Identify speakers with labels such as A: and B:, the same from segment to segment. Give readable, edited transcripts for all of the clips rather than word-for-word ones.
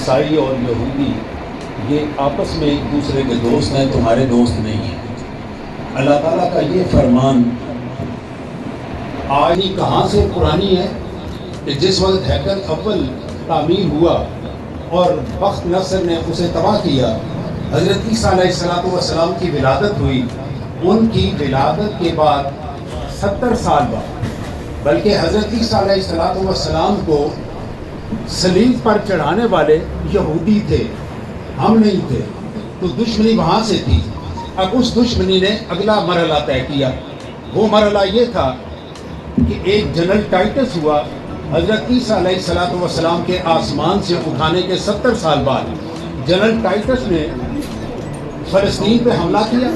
A: عیسائی اور یہودی یہ آپس میں ایک دوسرے کے دوست ہیں، تمہارے دوست نہیں ہیں۔ اللہ تعالیٰ کا یہ فرمان آج کہاں سے پرانی ہے کہ جس وقت ہیکل اول تعمیر ہوا اور بخت نصر نے اسے تباہ کیا، حضرت عیسیٰ علیہ السلام کی ولادت ہوئی۔ ان کی ولادت کے بعد 70 سال بعد، بلکہ حضرت عیسیٰ علیہ السلام کو صلیب پر چڑھانے والے یہودی تھے، ہم نہیں تھے، تو دشمنی وہاں سے تھی۔ اب اس دشمنی نے اگلا مرحلہ طے کیا۔ وہ مرحلہ یہ تھا کہ ایک جنرل ٹائٹس ہوا حضرت عیسیٰ علیہ السلام کے آسمان سے اٹھانے کے 70 سال بعد۔ جنرل ٹائٹس نے فلسطین پہ حملہ کیا،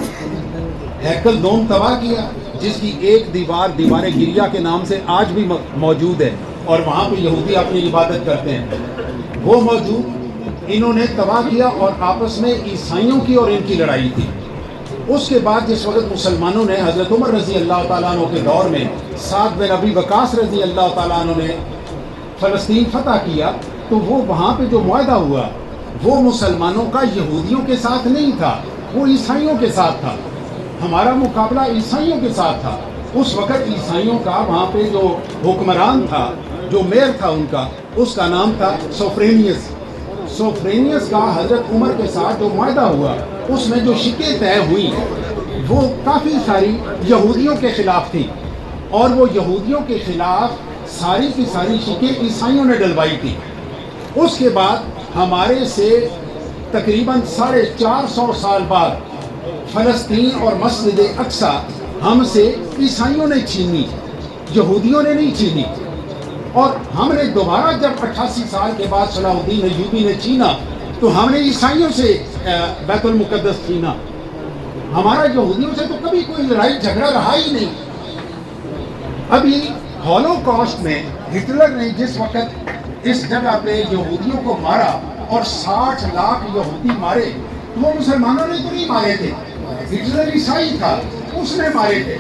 A: ہیکل دوم تباہ کیا، جس کی ایک دیوار گریا کے نام سے آج بھی موجود ہے، اور وہاں پہ یہودی اپنی عبادت کرتے ہیں، وہ موجود انہوں نے تباہ کیا، اور آپس میں عیسائیوں کی اور ان کی لڑائی تھی۔ اس کے بعد جس وقت مسلمانوں نے حضرت عمر رضی اللہ تعالیٰ عنہ کے دور میں سعد بن ابی وقاص رضی اللہ تعالیٰ عنہ نے فلسطین فتح کیا، تو وہ وہاں پہ جو معاہدہ ہوا وہ مسلمانوں کا یہودیوں کے ساتھ نہیں تھا، وہ عیسائیوں کے ساتھ تھا۔ ہمارا مقابلہ عیسائیوں کے ساتھ تھا۔ اس وقت عیسائیوں کا وہاں پہ جو حکمران تھا، جو میئر تھا ان کا، اس کا نام تھا سوفرینیس۔ سوفرینیس کا حضرت عمر کے ساتھ جو معاہدہ ہوا، اس میں جو شکیں طے ہوئی وہ کافی ساری یہودیوں کے خلاف تھی، اور وہ یہودیوں کے خلاف ساری کی ساری شکیں عیسائیوں نے ڈلوائی تھی۔ اس کے بعد ہمارے سے تقریباً 450 سال بعد فلسطین اور مسجد اقصیٰ ہم سے عیسائیوں نے چھینی، یہودیوں نے نہیں چھینی۔ اور ہم نے دوبارہ جب 88 سال کے بعد صلاح الدین ایوبی نے چھینا، تو ہم نے عیسائیوں سے بیت المقدس چھینا۔ ہمارا یہودیوں سے تو کبھی کوئی لڑائی جھگڑا رہا ہی نہیں۔ ابھی ہولوکاسٹ میں ہٹلر نے جس وقت اس جگہ پہ یہودیوں کو مارا اور 60 لاکھ یہودی مارے، وہ مسلمانوں نے تو نہیں مارے تھے، ہٹلر عیسائی تھا، اس نے مارے تھے۔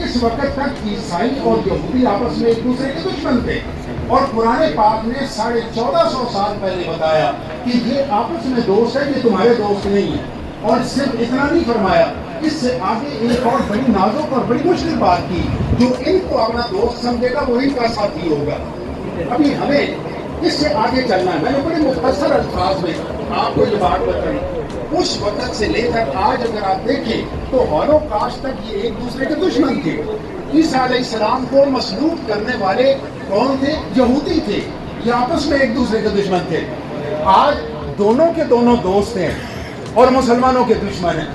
A: اس وقت تک عیسائی اور یہودی آپس میں ایک دوسرے کے دشمن تھے، اور قرآن پاک نے 1450 سال پہلے بتایا کہ یہ آپس میں دوست ہے، یہ تمہارے دوست نہیں ہے۔ اور صرف اتنا نہیں فرمایا، اس سے آگے ایک اور بڑی نازک اور بڑی مشکل بات کی، جو ان کو اپنا دوست سمجھے گا وہ ان کا ساتھی ہوگا۔ ابھی ہمیں اس سے آگے چلنا ہے۔ میں نے بڑے مختصر الفاظ میں آپ کو یہ بات بتائی۔ اس وقت سے لے کر آج اگر آپ دیکھیں تو ہولوکاسٹ تک یہ ایک دوسرے کے دشمن تھے۔ عیسیٰ علیہ السلام کو مسلوب کرنے والے کون تھے؟ یہودی تھے، یہ آپس میں ایک دوسرے کے دشمن تھے۔ آج دونوں کے دونوں دوست ہیں اور مسلمانوں کے دشمن ہیں۔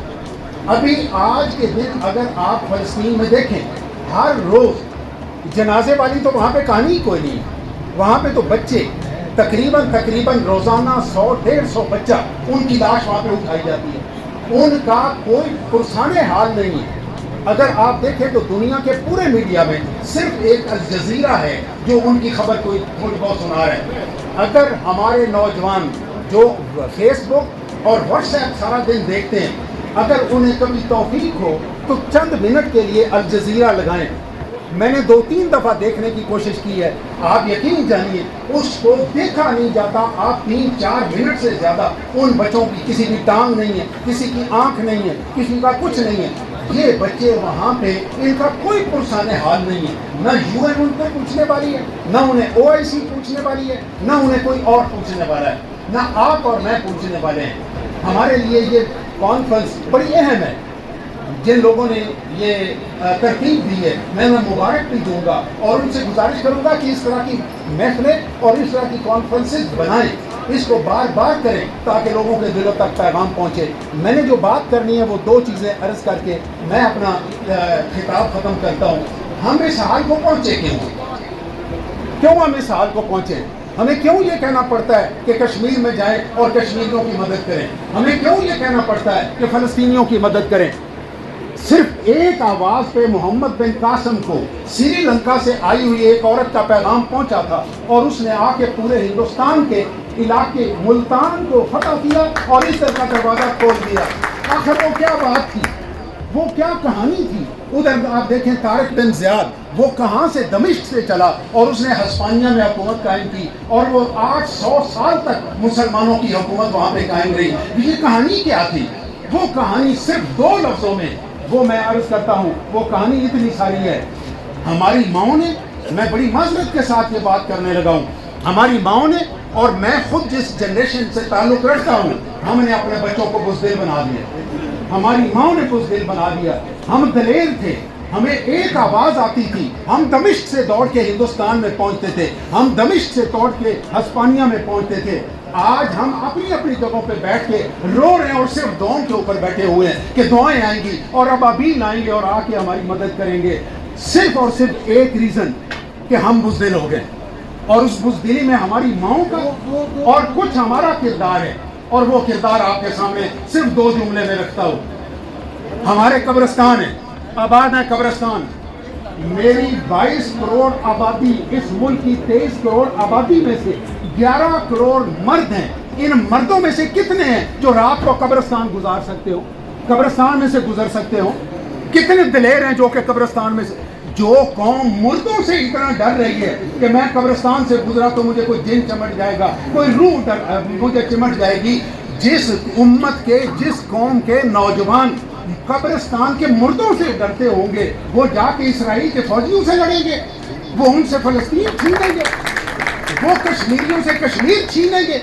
A: ابھی آج کے دن اگر آپ فلسطین میں دیکھیں، ہر روز جنازے والی تو وہاں پہ کہانی ہی کوئی نہیں، وہاں پہ تو بچے تقریباً روزانہ 100-150 بچہ ان کی لاش وہاں پہ اٹھائی جاتی ہے، ان کا کوئی پرسان حال نہیں ہے۔ اگر آپ دیکھیں تو دنیا کے پورے میڈیا میں صرف ایک الجزیرہ ہے جو ان کی خبر کوئی تھوڑی بہت سنا رہا ہے۔ اگر ہمارے نوجوان جو فیس بک اور واٹس ایپ سارا دن دیکھتے ہیں، اگر انہیں کبھی توفیق ہو تو چند منٹ کے لیے الجزیرہ لگائیں۔ میں نے 2-3 دفعہ دیکھنے کی کوشش کی ہے، آپ یقین جانیے اس کو دیکھا نہیں جاتا۔ آپ 3-4 منٹ سے زیادہ ان بچوں کی کسی کی ٹانگ نہیں ہے، کسی کی آنکھ نہیں ہے، کسی کا کچھ نہیں ہے۔ یہ بچے وہاں پہ ان کا کوئی پرسان حال نہیں ہے، نہ UN ان کو پوچھنے والی ہے، نہ انہیں OIC پوچھنے والی ہے، نہ انہیں کوئی اور پوچھنے والا ہے، نہ آپ اور میں پوچھنے والے ہیں۔ ہمارے لیے یہ کانفرنس بڑی اہم ہے۔ جن لوگوں نے یہ ترتیب دی ہے میں انہیں مبارک بھی دوں گا، اور ان سے گزارش کروں گا کہ اس طرح کی محفلیں اور اس طرح کی کانفرنسز بنائیں، اس کو بار بار کریں تاکہ لوگوں کے دلوں تک پیغام پہنچے۔ میں نے جو بات کرنی ہے وہ 2 چیزیں عرض کر کے میں اپنا خطاب ختم کرتا ہوں۔ ہم اس حال کو پہنچے کیوں ہم اس حال کو پہنچے؟ ہمیں کیوں یہ کہنا پڑتا ہے کہ کشمیر میں جائیں اور کشمیریوں کی مدد کریں؟ ہمیں کیوں یہ کہنا پڑتا ہے کہ فلسطینیوں کی مدد کریں؟ صرف ایک آواز پہ محمد بن قاسم کو سری لنکا سے آئی ہوئی ایک عورت کا پیغام پہنچا تھا، اور اس نے آ کے پورے ہندوستان کے علاقے ملتان کو فتح کیا اور اس طرح کا دروازہ کھول دیا۔ آخر وہ کیا بات تھی، وہ کیا کہانی تھی؟ ادھر آپ دیکھیں طارق بن زیاد وہ کہاں سے؟ دمشق سے چلا اور اس نے ہسپانیہ میں حکومت قائم کی اور وہ 800 سال تک مسلمانوں کی حکومت وہاں پہ قائم رہی. یہ کہانی کیا تھی؟ وہ کہانی صرف 2 لفظوں میں وہ میں عرض کرتا ہوں. وہ کہانی اتنی ساری ہے. ہماری ماؤں نے، میں بڑی معذرت کے ساتھ یہ بات کرنے لگا ہوں، ہماری ماؤں نے اور میں خود جس جنریشن سے تعلق رکھتا ہوں، ہم نے اپنے بچوں کو بزدل بنا دیا. ہماری ماؤں نے بزدل بنا دیا. ہم دلیر تھے، ہمیں ایک آواز آتی تھی، ہم دمشق سے دوڑ کے ہندوستان میں پہنچتے تھے، ہم دمشق سے دوڑ کے ہسپانیہ میں پہنچتے تھے. آج ہم اپنی اپنی جگہوں پہ بیٹھ کے رو رہے ہیں اور صرف دعاؤں کے اوپر بیٹھے ہوئے ہیں کہ دعائیں آئیں گی اور ابابیل آئیں گے اور آ کے ہماری مدد کریں گے. صرف اور صرف ایک ریزن کہ ہم بزدل ہو گئے، اور اس بزدلی میں ہماری ماؤں کا اور کچھ ہمارا کردار ہے، اور وہ کردار آپ کے سامنے صرف 2 جملے میں رکھتا ہوں. ہمارے قبرستان ہیں، آباد ہے قبرستان. میری 22 کروڑ آبادی، اس ملک کی 23 کروڑ آبادی میں سے 11 کروڑ مرد ہیں. ان مردوں میں سے کتنے ہیں جو رات کو قبرستان گزار سکتے ہو، قبرستان میں سے گزر سکتے ہو؟ کتنے دلیر ہیں جو کہ قبرستان میں سے؟ جو قوم مردوں سے اتنا ڈر رہی ہے کہ میں قبرستان سے گزرا تو مجھے کوئی جن چمٹ جائے گا، کوئی روح مجھے چمٹ جائے گی. جس امت کے، جس قوم کے نوجوان قبرستان کے مردوں سے ڈرتے ہوں گے، وہ جا کے اسرائیل کے فوجیوں سے لڑیں گے، وہ ان سے فلسطین چھینیں گے، وہ کشمیریوں سے کشمیر چھینیں گے.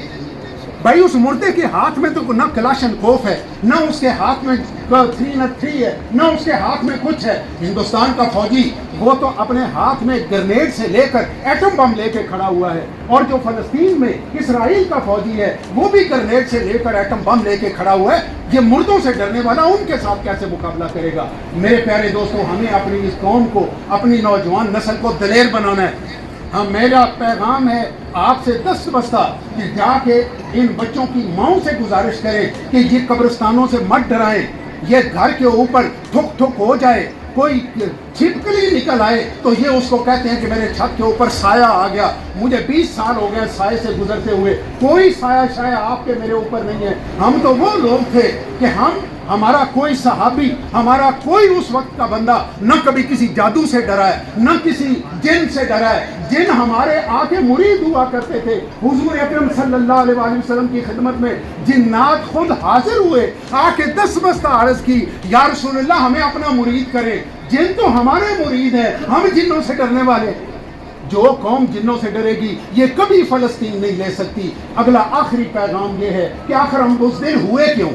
A: بھائی اس مردے کے ہاتھ میں تو نہ کلاشن کوف ہے، نہ اس کے ہاتھ میں 303 ہے، نہ اس کے ہاتھ میں کچھ ہے. ہندوستان کا فوجی وہ تو اپنے ہاتھ میں گرنیڈ سے لے کر ایٹم بم لے کے کھڑا ہوا ہے، اور جو فلسطین میں اسرائیل کا فوجی ہے وہ بھی گرنیڈ سے لے کر ایٹم بم لے کے کھڑا ہوا ہے. یہ مردوں سے ڈرنے والا ان کے ساتھ کیسے مقابلہ کرے گا؟ میرے پیارے دوستوں، ہمیں اپنی اس قوم کو، اپنی نوجوان نسل کو دلیر بنانا ہے. میرا پیغام ہے آپ سے دست بستہ کہ جا کے ان بچوں کی ماؤں سے گزارش کرے کہ یہ قبرستانوں سے مت ڈرائیں. یہ گھر کے اوپر تھک تھک ہو جائے، کوئی چھپکلی نکل آئے تو یہ اس کو کہتے ہیں کہ میرے چھت کے اوپر سایہ آ گیا. مجھے 20 سال ہو گئے سائے سے گزرتے ہوئے، کوئی سایہ شایہ آپ کے میرے اوپر نہیں ہے. ہم تو وہ لوگ تھے کہ ہمارا کوئی صحابی، ہمارا کوئی اس وقت کا بندہ نہ کبھی کسی جادو سے ڈرا ہے، نہ کسی جن سے ڈرا ہے. جن ہمارے آگے مرید ہوا کرتے تھے. حضور اکرم صلی اللہ علیہ وآلہ وسلم کی خدمت میں جنات خود حاضر ہوئے، آ کے دست بستہ عرض کی، یا رسول اللہ ہمیں اپنا مرید کرے. جن تو ہمارے مرید ہیں، ہم جنوں سے ڈرنے والے. جو قوم جنوں سے ڈرے گی یہ کبھی فلسطین نہیں لے سکتی. اگلا آخری پیغام یہ ہے کہ آخر ہم بزدل ہوئے کیوں؟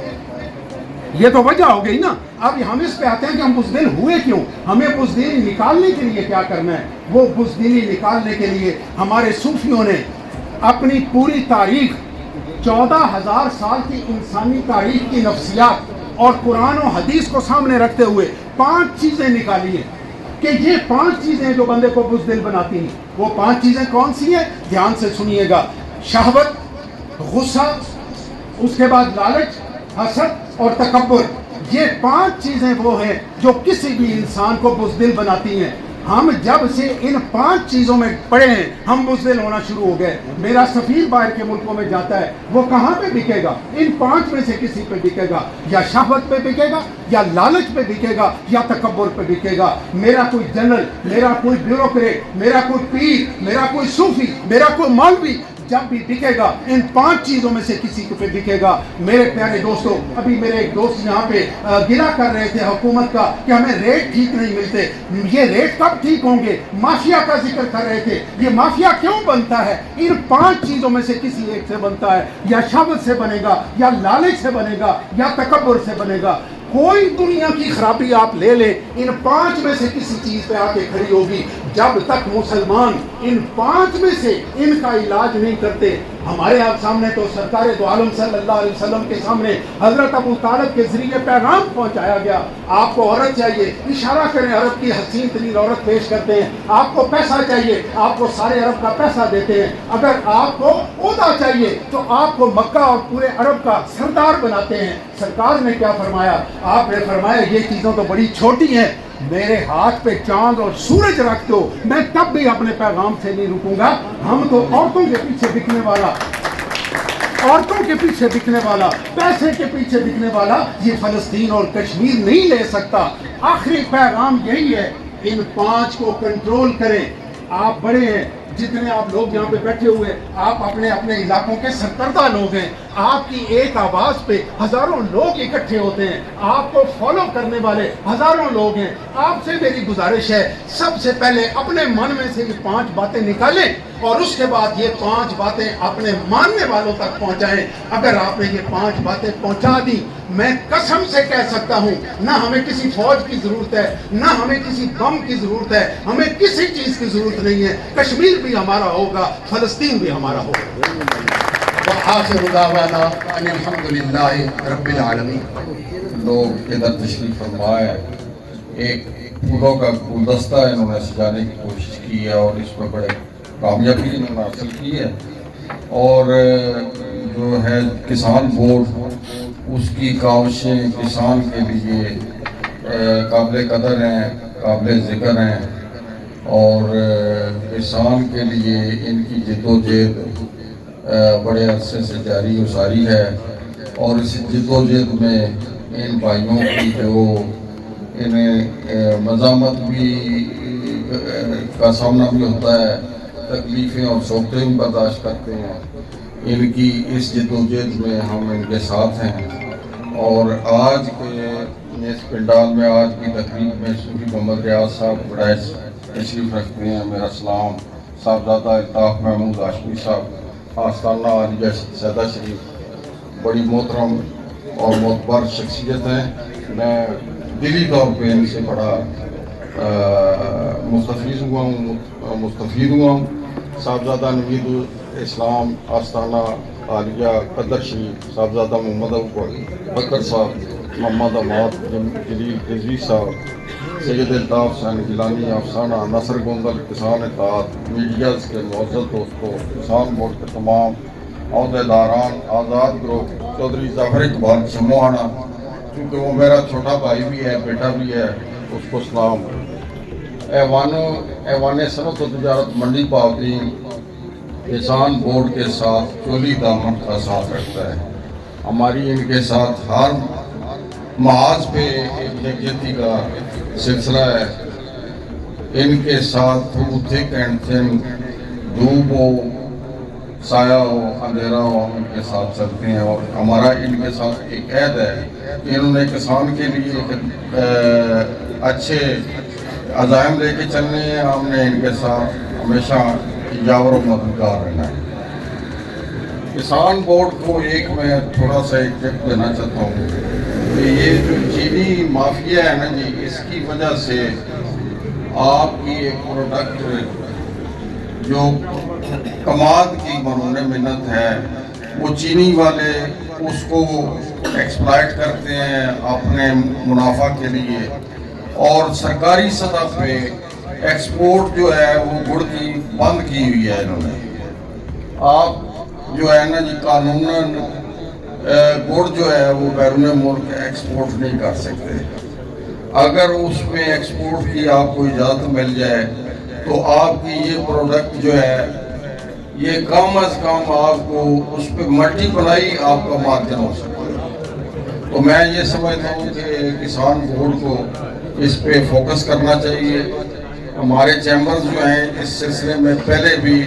A: یہ تو وجہ ہو گئی نا. اب ہم اس پہ آتے ہیں کہ ہم بزدل ہوئے کیوں. ہمیں بزدلی نکالنے کے لیے کیا کرنا ہے؟ وہ بزدلی نکالنے کے لیے ہمارے صوفیوں نے اپنی پوری تاریخ، 14,000 سال کی انسانی تاریخ کی نفسیات اور قرآن و حدیث کو سامنے رکھتے ہوئے 5 چیزیں نکالی ہیں کہ یہ 5 چیزیں جو بندے کو بزدل بناتی ہیں. وہ 5 چیزیں کون سی ہیں؟ دھیان سے سنیے گا. شہوت، غصہ، اس کے بعد لالچ، حسد اور تکبر. یہ 5 چیزیں وہ ہیں جو کسی بھی انسان کو بزدل بناتی ہیں. ہم جب سے ان 5 چیزوں میں پڑے ہیں ہم بزدل ہونا شروع ہو گئے. میرا سفیر باہر کے ملکوں میں جاتا ہے، وہ کہاں پہ بکے گا؟ ان 5 میں سے کسی پہ بکے گا. یا شہوت پہ بکے گا، یا لالچ پہ بکے گا، یا تکبر پہ بکے گا. میرا کوئی جنرل، میرا کوئی بیوروکریٹ، میرا کوئی پیر، میرا کوئی صوفی، میرا کوئی مولوی جب بھی بکے گا ان 5 چیزوں میں سے کسی کو پہ بکے گا. میرے پیارے دوستو، ابھی میرے ایک دوست یہاں پہ گلا کر رہے تھے حکومت کا کہ ہمیں ریٹ ٹھیک نہیں ملتے. یہ ریٹ کب ٹھیک ہوں گے؟ مافیا کا ذکر کر رہے تھے. یہ مافیا کیوں بنتا ہے؟ ان 5 چیزوں میں سے کسی ایک سے بنتا ہے. یا شہوت سے بنے گا، یا لالچ سے بنے گا، یا تکبر سے بنے گا. کوئی دنیا کی خرابی آپ لے لیں، ان 5 میں سے کسی چیز پہ آ کے کھڑی ہوگی. جب تک مسلمان ان 5 میں سے ان کا علاج نہیں کرتے. ہمارے آپ سامنے تو سرکار دو عالم صلی اللہ علیہ وسلم کے سامنے حضرت ابو طالب کے ذریعے پیغام پہنچایا گیا. آپ کو عورت چاہیے، اشارہ کریں، عرب کی حسین ترین عورت پیش کرتے ہیں. آپ کو پیسہ چاہیے، آپ کو سارے عرب کا پیسہ دیتے ہیں. اگر آپ کو عہدہ چاہیے تو آپ کو مکہ اور پورے عرب کا سردار بناتے ہیں. سرکار نے کیا فرمایا؟ آپ نے فرمایا یہ چیزوں تو بڑی چھوٹی ہیں، میرے ہاتھ پہ چاند اور سورج رکھ دو، میں تب بھی اپنے پیغام سے نہیں رکوں گا. ہم تو عورتوں کے پیچھے بکنے والا، عورتوں کے پیچھے بکنے والا، پیسے کے پیچھے بکنے والا یہ فلسطین اور کشمیر نہیں لے سکتا. آخری پیغام یہی ہے ان 5 کو کنٹرول کریں. آپ بڑے ہیں, جتنے آپ لوگ یہاں پہ بیٹھے ہوئے, آپ اپنے اپنے علاقوں کے سرکردہ لوگ ہیں. آپ کی ایک آواز پہ ہزاروں لوگ اکٹھے ہوتے ہیں, آپ کو فالو کرنے والے ہزاروں لوگ ہیں. آپ سے میری گزارش ہے, سب سے پہلے اپنے من میں سے یہ 5 باتیں نکالیں اور اس کے بعد یہ 5 باتیں اپنے ماننے والوں تک پہنچائیں. اگر آپ نے یہ 5 باتیں پہنچا دی, میں قسم سے کہہ سکتا ہوں, نہ ہمیں کسی فوج کی ضرورت ہے, نہ ہمیں کسی بم کی ضرورت ہے, ہمیں کسی چیز کی ضرورت نہیں ہے. کشمیر بھی ہمارا ہوگا, فلسطین بھی ہمارا ہوگا.
B: وآخر دعوانا ان الحمدللہ رب العالمین.
C: لوگ ادھر تشریف فرمائے, ایک پھولوں کا گلدستہ انہوں نے سجانے کی کوشش کی ہے اور اس میں بڑے کامیابی انہوں نے حاصل کی ہے. اور جو ہے کسان بورڈ, اس کی کاوشیں کسان کے لیے قابل قدر ہیں, قابل ذکر ہیں. اور کسان کے لیے ان کی جد و جہد بڑے عرصے سے جاری و ساری ہے. اور اس جد و جہد میں ان بھائیوں کی جو انہیں مزاحمت بھی کا سامنا بھی ہوتا ہے, تکلیفیں اور سوختیں بھی برداشت کرتے ہیں. ان کی اس جد و جہد میں ہم ان کے ساتھ ہیں. اور آج کے اس پنڈال میں آج کی تقریب میں صوفی محمد ریاض صاحب بڑے تشریف رکھتے ہیں. میرا سلام. صاحبزادہ الطاف محمود ہاشمی صاحب آستانہ عالیہ سیدہ شریف بڑی محترم اور معتبر شخصیت ہیں. میں دلی طور پہ ان سے بڑا مستفید ہوا ہوں. صاحبزادہ نوید الاسلام آستانہ عالیہ قدر شریف, صاحبزادہ محمد ابو بکر صاحب, محمد عماد جلیل رضوی صاحب, سید الطاف حسین گیلانی افسانہ, نصر گوندل, کسان اتحاد, میڈیاز کے معزز دوستوں, کسان بورڈ کے تمام عہدیداران, آزاد گروہ, چودھری ظفر اقبال شموہانہ, کیونکہ وہ میرا چھوٹا بھائی بھی ہے, بیٹا بھی ہے, اس کو سلام. ایوان صنعت و تجارت منڈی پاودین کسان بورڈ کے ساتھ چولی دامن کا ساتھ رکھتا ہے. ہماری ان کے ساتھ ہر محاذ پہ ایک یکجہتی کا سلسلہ ہے. ان کے ساتھ تھک اینڈ تھن, دھوپ ہو, سایہ ہو, اندھیرا ہو, ہم ان کے ساتھ چلتے ہیں. اور ہمارا ان کے ساتھ ایک عہد ہے کہ انہوں نے کسان کے لیے اچھے عزائم لے کے چلنے ہیں. ہم نے ان کے ساتھ ہمیشہ یاور و مددگار رہنا ہے. کسان بورڈ کو ایک میں تھوڑا سا ایک ٹپ دینا چاہتا ہوں کہ یہ جو چینی مافیا ہے نا جی, اس کی وجہ سے آپ کی ایک پروڈکٹ جو کماد کی مرہون منت ہے, وہ چینی والے اس کو ایکسپلائٹ کرتے ہیں اپنے منافع کے لیے. اور سرکاری سطح پہ ایکسپورٹ جو ہے وہ گڑ کی بند کی ہوئی ہے انہوں نے. آپ جو ہے نا جی قانوناً گڑ جو ہے وہ بیرون ملک ایکسپورٹ نہیں کر سکتے. اگر اس میں ایکسپورٹ کی آپ کو اجازت مل جائے تو آپ کی یہ پروڈکٹ جو ہے یہ کم از کم آپ کو اس پہ ملٹی پلائی آپ کا مارجن ہو سکتا ہے. تو میں یہ سمجھتا ہوں کہ کسان بورڈ کو اس پہ فوکس کرنا چاہیے. ہمارے چیمبرز جو ہیں اس سلسلے میں پہلے بھی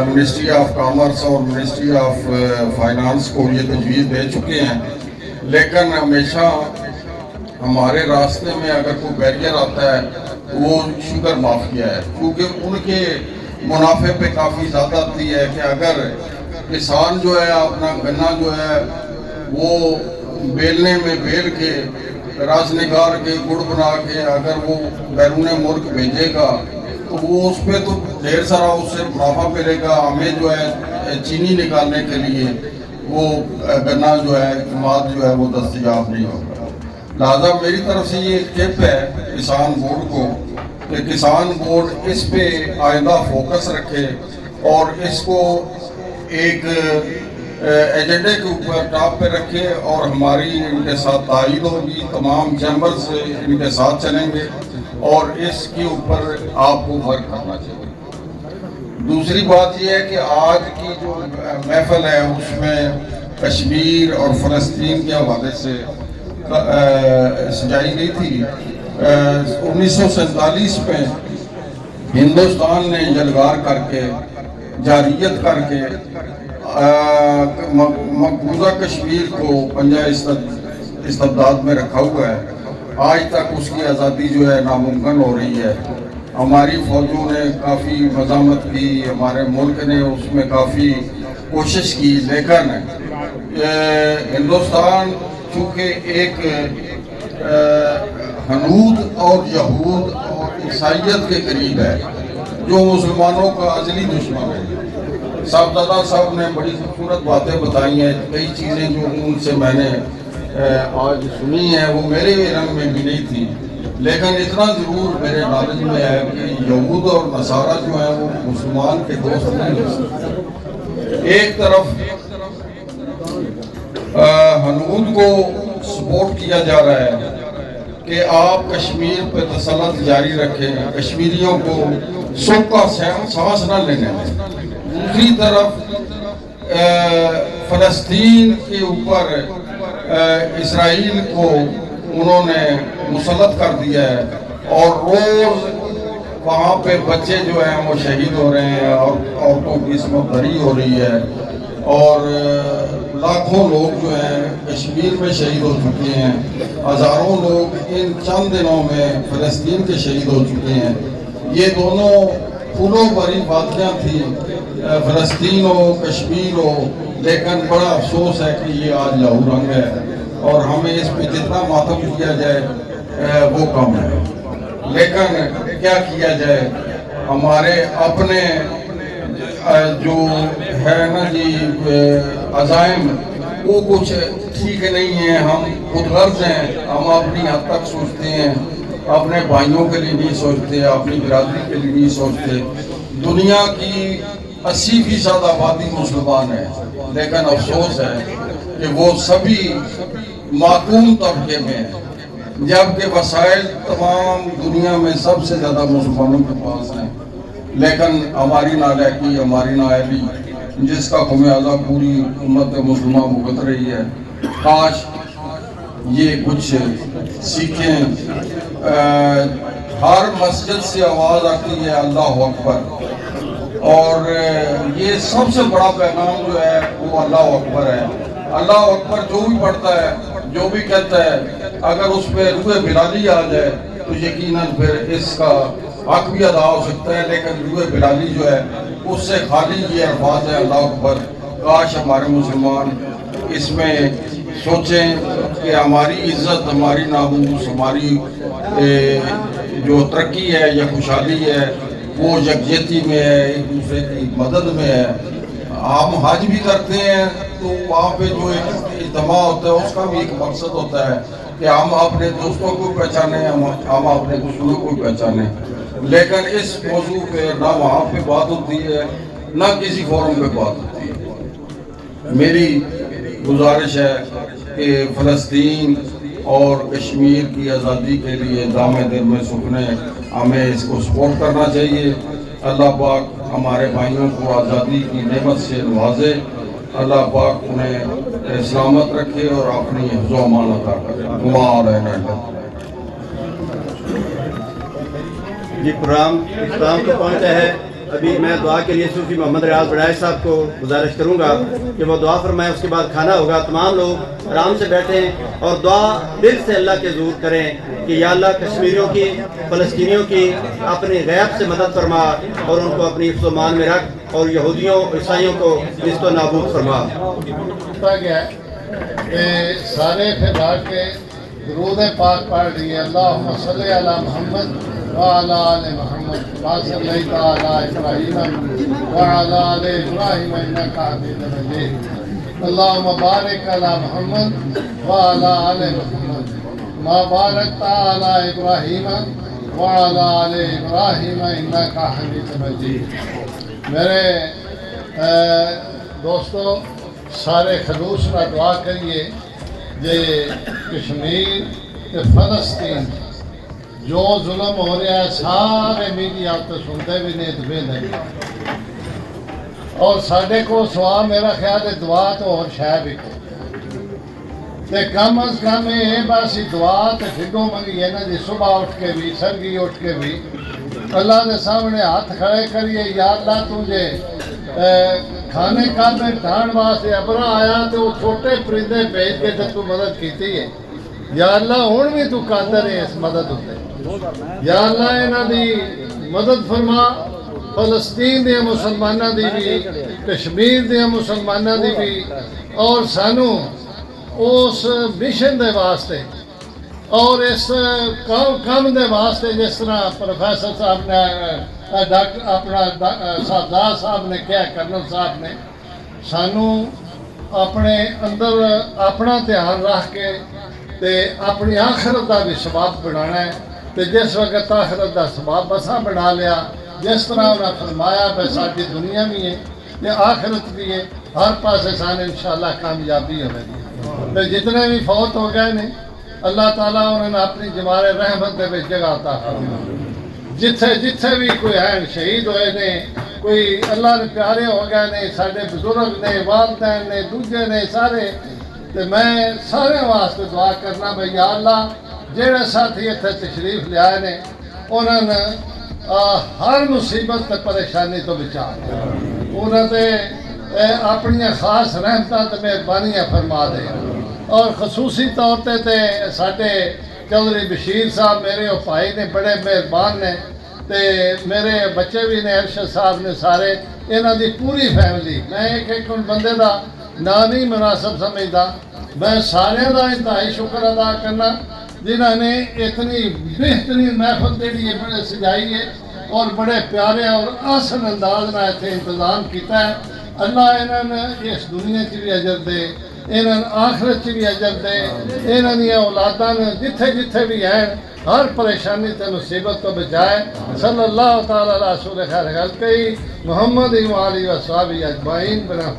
C: منسٹری آف کامرس اور منسٹری آف فائنانس کو یہ تجویز دے چکے ہیں, لیکن ہمیشہ ہمارے راستے میں اگر کوئی بیریئر آتا ہے تو وہ شوگر مافیا ہے, کیونکہ ان کے منافع پہ کافی زیادہ آتی ہے کہ اگر کسان جو ہے اپنا گنا جو ہے وہ بیلنے میں بیل کے رس نکال کے گڑ بنا کے اگر وہ بیرون ملک بھیجے گا تو وہ اس پہ تو ڈھیر سارا اس سے منافع ملے گا. ہمیں جو ہے چینی نکالنے کے لیے وہ گنا جو ہے کماد جو ہے وہ دستیاب نہیں ہوگا. لہٰذا میری طرف سے یہ ٹپ ہے کسان بورڈ کو کہ کسان بورڈ اس پہ آئندہ فوکس رکھے اور اس کو ایک ایجنڈے کے اوپر ٹاپ پہ رکھے. اور ہماری ان کے ساتھ تائید ہوگی, تمام چیمبرز ان کے ساتھ چلیں گے اور اس کے اوپر آپ کو ورک کرنا چاہیے. دوسری بات یہ ہے کہ آج کی جو محفل ہے اس میں کشمیر اور فلسطین کے حوالے سے سجائی گئی تھی, 1947 میں ہندوستان نے یلغار کر کے جاریت کر کے مقبوضہ کشمیر کو پنجہ استبداد میں رکھا ہوا ہے. آج تک اس کی آزادی جو ہے ناممکن ہو رہی ہے. ہماری فوجوں نے کافی مزاحمت کی, ہمارے ملک نے اس میں کافی کوشش کی, لیکن ہندوستان چونکہ ایک ہنود اور یہود اور عیسائیت کے قریب ہے, جو مسلمانوں کا ازلی دشمن ہے. صاحبزادہ صاحب نے بڑی خوبصورت باتیں بتائی ہیں. کئی چیزیں جو ان سے میں نے آج سنی ہیں وہ میرے علم میں بھی نہیں تھی, لیکن اتنا ضرور میرے نالج میں ہے کہ یہود اور نصارہ جو ہیں وہ مسلمان کے دوست نہیں ہو سکتے. ایک طرف ہنود کو سپورٹ کیا جا رہا ہے کہ آپ کشمیر پہ تسلط جاری رکھیں, کشمیریوں کو سکھ کا سانس نہ لینے دیں. دوسری طرف فلسطین کے اوپر اسرائیل کو انہوں نے مسلط کر دیا ہے, اور روز وہاں پہ بچے جو ہیں وہ شہید ہو رہے ہیں, اور عورتوں کی عصمت دری ہو رہی ہے, اور لاکھوں لوگ جو ہیں کشمیر میں شہید ہو چکے ہیں. ہزاروں لوگ ان چند دنوں میں فلسطین کے شہید ہو چکے ہیں. یہ دونوں پھولوں بھری باتیاں تھیں, فلسطین ہو کشمیر ہو, لیکن بڑا افسوس ہے کہ یہ آج لہو رنگ ہے, اور ہمیں اس پہ جتنا ماتم کیا جائے وہ کم ہے. لیکن کیا کیا جائے, ہمارے اپنے جو ہے نا جی عزائم وہ کچھ ٹھیک نہیں ہیں. ہم خود غرض ہیں, ہم اپنی حد تک سوچتے ہیں, اپنے بھائیوں کے لیے نہیں سوچتے, اپنی برادری کے لیے نہیں سوچتے. دنیا کی 80% آبادی مسلمان ہے, لیکن افسوس ہے کہ وہ سبھی معقوم طبقے میں ہیں, جبکہ وسائل تمام دنیا میں سب سے زیادہ مسلمانوں کے پاس ہیں. لیکن ہماری نالائقی, ہماری نااہلی, جس کا خمیازہ پوری امت مسلمہ بھگت رہی ہے. کاش یہ کچھ سیکھیں. ہر مسجد سے آواز آتی ہے اللہ اکبر, اور یہ سب سے بڑا پیغام جو ہے وہ اللہ اکبر ہے. اللہ اکبر جو بھی پڑھتا ہے, جو بھی کہتا ہے, اگر اس پہ روح بلالی آ جائے تو یقیناً پھر اس کا حق بھی ادا ہو سکتا ہے. لیکن روح بلالی جو ہے اس سے خالی یہ الفاظ ہے اللہ اکبر. کاش ہمارے مسلمان اس میں سوچیں کہ ہماری عزت, ہماری ناموس, ہماری جو ترقی ہے یا خوشحالی ہے وہ یکجہتی میں ہے, ایک دوسرے کی مدد میں ہے. ہم حج بھی کرتے ہیں تو وہاں پہ جو ایک اجتماع ہوتا ہے اس کا بھی ایک مقصد ہوتا ہے کہ ہم اپنے دوستوں کو پہچانیں, ہم اپنے دشمنوں کو پہچانیں. لیکن اس موضوع پہ نہ وہاں پہ بات ہوتی ہے, نہ کسی فورم پہ بات ہوتی ہے. میری گزارش ہے کہ فلسطین اور کشمیر کی آزادی کے لیے دام دل میں سکھنے, ہمیں اس کو سپورٹ کرنا چاہیے. اللہ پاک ہمارے بھائیوں کو آزادی کی نعمت سے نوازے, اللہ پاک انہیں سلامت رکھے اور اپنی حفظ و امان عطا کرے. دعا علینا.
D: جی پروگرام اختتام کو پہنچا ہے. ابھی میں دعا کے لیے صوفی محمد ریاض بڑائے صاحب کو گزارش کروں گا کہ وہ دعا فرمائیں. اس کے بعد کھانا ہوگا. تمام لوگ آرام سے بیٹھیں اور دعا دل سے اللہ کے حضور کریں کہ یا اللہ کشمیریوں کی, فلسطینیوں کی اپنی غیب سے مدد فرما, اور ان کو اپنی حفظ و امان میں رکھ, اور یہودیوں عیسائیوں کو نیست و نابود فرما.
B: گیا کہ سارے پھر بیٹھ کے درود پاک پڑھ لیے. اللہم صلی علی محمد وعلی آل محمد کما صلیت علی ابراہیم وعلی آل ابراہیم انک حمید مجید. اللہم بارک علی محمد وعلی آل محمد کما بارکت علی ابراہیم وعلی آل ابراہیم انک حمید مجید. میرے دوستو, سارے خلوص کا دعا کریے جے کشمیر تے فلسطین جو ظلم ہو رہا ہے سارے میڈیا تو سنتے بھی نہیں تو نہیں, اور ساڈے کو سوا میرا خیال ہے دعا تو اور شاید بھی تے کم از کم یہ بس دعا تے فکو منگی ہے نا جی صبح اٹھ کے بھی سرگی اٹھ کے بھی اللہ کے سامنے ہاتھ کھڑے کریے یا اللہ تجھے کھانے کا میں ڈھان واسطے ابرا آیا تو وہ چھوٹے پرندے بھیج کے تے تو مدد کیتی ہے یا اللہ ہوں بھی تو قادر ہے اس مدد ہوتے یا اللہ انہاں دی مدد فرما فلسطین دے مسلمانوں دی بھی کشمیر دے مسلمانوں دی بھی اور سانو اس مشن دے واسطے اور اس کام دے واسطے جس طرح پروفیسر صاحب نے ڈاکٹر اپنا سردار صاحب نے کیا کرنل صاحب نے سانو اپنے اندر اپنا دھیان رکھ کے تے اپنی آخرت کا بھی سبب بنانا ہے تے جس وقت آخرت کا سبب اساں بنا لیا جس طرح انہوں نے فرمایا بھائی ساری دنیا بھی ہے تے آخرت بھی ہے ہر پاسے سان انشاءاللہ کامیابی ہوگی تے جتنے بھی فوت ہو گئے نے اللہ تعالیٰ انہوں نے اپنی جمار رحمت دے وچ جگہ عطا فرمائی جتھے جتھے بھی کوئی ہیں شہید ہوئے نے کوئی اللہ نے پیارے ہو گئے نے سارے بزرگ نے والدین نے دوجے نے سارے تے میں سارے واسطے دعا کرنا بھائی یا اللہ جہاں ساتھی اتنے تشریف لیا نے انہوں نے ہر مصیبت تے پریشانی تو بچا انہوں نے اپنی خاص رحمتاں تے مہربانیاں فرما دے اور خصوصی طور تے ساڈے چودھری بشیر صاحب میرے وہ بھائی نے بڑے مہربان نے تے میرے بچے بھی نے ارشد صاحب نے سارے انہاں دی پوری فیملی میں ایک بندے دا نا نہیں مناسب سمجھدا میں سارے دا انتہائی شکر ادا کرنا جنہوں نے اتنی بہترین محفل جیڑی ہے بڑے سجائی ہے اور بڑے پیارے اور آسن انداز میں اتنے انتظام کیتا ہے اللہ انہوں نے اس دنیا چ بھی اجر دے انہوں نے آخرت چ بھی اجر دے انہوں نے اولاداں جتھے جتھے بھی ہیں ہر پریشانی تے مصیبت تو بچائے صلی اللہ تعالی علیہ رسول خیر خلقہ محمد و آلہ و صحابہ اجمعین بنا